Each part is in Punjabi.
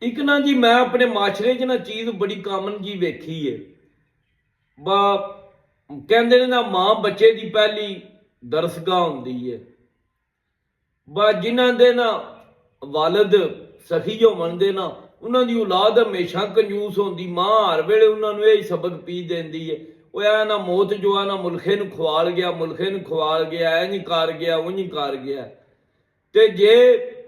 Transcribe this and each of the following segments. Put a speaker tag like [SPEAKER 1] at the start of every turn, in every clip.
[SPEAKER 1] ਇੱਕ ਨਾ ਜੀ ਮੈਂ ਆਪਣੇ ਮਾਸ਼ਰੇ 'ਚ ਨਾ ਚੀਜ਼ ਬੜੀ ਕਾਮਨ ਜੀ ਵੇਖੀ ਏ। ਬਾ ਕਹਿੰਦੇ ਨੇ ਨਾ ਮਾਂ ਬੱਚੇ ਦੀ ਪਹਿਲੀ ਦਰਸਗਾਹ ਹੁੰਦੀ ਏ। ਬਾ ਜਿਨ੍ਹਾਂ ਦੇ ਨਾ ਵਾਲਿਦ ਸਖੀ ਹੋਵਣ ਦੇ ਨਾ ਉਹਨਾਂ ਦੀ ਔਲਾਦ ਹਮੇਸ਼ਾ ਕੰਜੂਸ ਹੁੰਦੀ। ਮਾਂ ਹਰ ਵੇਲੇ ਉਹਨਾਂ ਨੂੰ ਇਹ ਸਬਕ ਪੀ ਦਿੰਦੀ ਏ, ਉਹ ਐ ਨਾ ਮੌਤ ਜੋ ਆ ਨਾ ਮੁਲਖੇ ਨੂੰ ਖਵਾਲ ਗਿਆ, ਮੁਲਖੇ ਨੂੰ ਖਵਾਲ ਗਿਆ, ਐ ਨਹੀਂ ਕਰ ਗਿਆ, ਉਹ ਨਹੀਂ ਕਰ ਗਿਆ। ਤੇ ਜੇ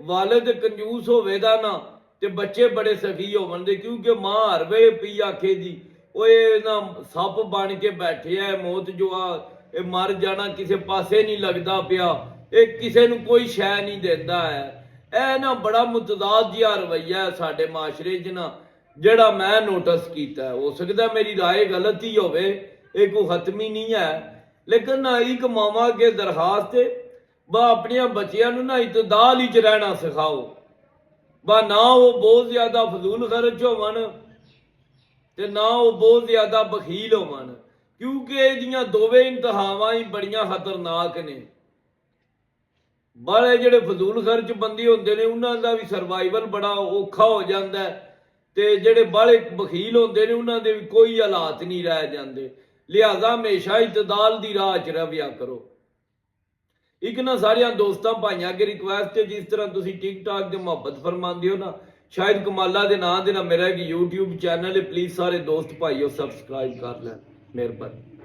[SPEAKER 1] ਵਾਲਿਦ ਕੰਜੂਸ ਹੋਵੇਗਾ ਨਾ ਤੇ ਬੱਚੇ ਬੜੇ ਸਖੀ ਹੋਵਣਗੇ, ਕਿਉਂਕਿ ਮਾਂ ਹਰ ਵੇਲੇ ਪੀ ਆਖੇਗੀ ਉਹ ਇਹ ਨਾ ਸੱਪ ਬਣ ਕੇ ਬੈਠੇ ਆ, ਮੌਤ ਜੋ ਆ ਇਹ ਮਰ ਜਾਣਾ, ਕਿਸੇ ਪਾਸੇ ਨਹੀਂ ਲੱਗਦਾ ਪਿਆ, ਇਹ ਕਿਸੇ ਨੂੰ ਕੋਈ ਸ਼ੈ ਨਹੀਂ ਦਿੰਦਾ ਹੈ। ਇਹ ਨਾ ਬੜਾ ਮੁਤਦਾਦ ਜਿਹਾ ਰਵੱਈਆ ਹੈ ਸਾਡੇ ਮਾਸ਼ਰੇ 'ਚ ਨਾ, ਜਿਹੜਾ ਮੈਂ ਨੋਟਿਸ ਕੀਤਾ। ਹੋ ਸਕਦਾ ਮੇਰੀ ਰਾਏ ਗਲਤ ਹੀ ਹੋਵੇ, ਇਹ ਕੋਈ ਹਤਮੀ ਨਹੀਂ ਹੈ, ਲੇਕਿਨ ਨਾ ਇੱਕ ਮਾਵਾਂ ਅੱਗੇ ਦਰਖਾਸਤ ਹੈ ਬਾ ਆਪਣੀਆਂ ਬੱਚਿਆਂ ਨੂੰ ਨਾ ਇਤਦਾਲ ਵਿੱਚ ਰਹਿਣਾ ਸਿਖਾਓ। ਬਾ ਨਾ ਉਹ ਬਹੁਤ ਜ਼ਿਆਦਾ ਫਜ਼ੂਲ ਖਰਚ ਹੋਵਣ ਤੇ ਨਾ ਉਹ ਬਹੁਤ ਜ਼ਿਆਦਾ ਬਖੀਲ ਹੋਵਣ, ਕਿਉਂਕਿ ਇਹਦੀਆਂ ਦੋਵੇਂ ਇੰਤਹਾਵਾਂ ਹੀ ਬੜੀਆਂ ਖਤਰਨਾਕ ਨੇ। ਬਾਲੇ ਜਿਹੜੇ ਫਜ਼ੂਲ ਖਰਚ ਬੰਦੇ ਹੁੰਦੇ ਨੇ ਉਹਨਾਂ ਦਾ ਵੀ ਸਰਵਾਈਵਲ ਬੜਾ ਔਖਾ ਹੋ ਜਾਂਦਾ ਹੈ, ਤੇ ਜਿਹੜੇ ਬਾਲੇ ਬਖੀਲ ਹੁੰਦੇ ਨੇ ਉਹਨਾਂ ਦੇ ਵੀ ਕੋਈ ਹਾਲਾਤ ਨਹੀਂ ਰਹਿ ਜਾਂਦੇ। ਲਿਹਾਜ਼ਾ ਹਮੇਸ਼ਾ ਇਤਦਾਲ ਦੀ ਰਾਹ 'ਚ ਰਵਿਆ ਕਰੋ। ਇੱਕ ਨਾ ਸਾਰਿਆਂ ਦੋਸਤਾਂ ਭਾਈਆਂ ਅੱਗੇ ਰਿਕੁਐਸਟ ਹੈ, ਜਿਸ ਤਰ੍ਹਾਂ ਤੁਸੀਂ ਟਿਕਟਾਕ ਤੇ ਮੁਹੱਬਤ ਫਰਮਾਉਂਦੇ ਹੋ ਨਾ, ਸ਼ਾਇਦ ਕਮਾਲਾ ਦੇ ਨਾਂ ਦੇ ਨਾਲ ਮੇਰਾ ਇੱਕ YouTube ਚੈਨਲ ਹੈ, ਪਲੀਜ਼ ਸਾਰੇ ਦੋਸਤ ਭਾਈਓ ਸਬਸਕ੍ਰਾਈਬ ਕਰ ਲੈਣ, ਮਿਹਰਬਾਨੀ।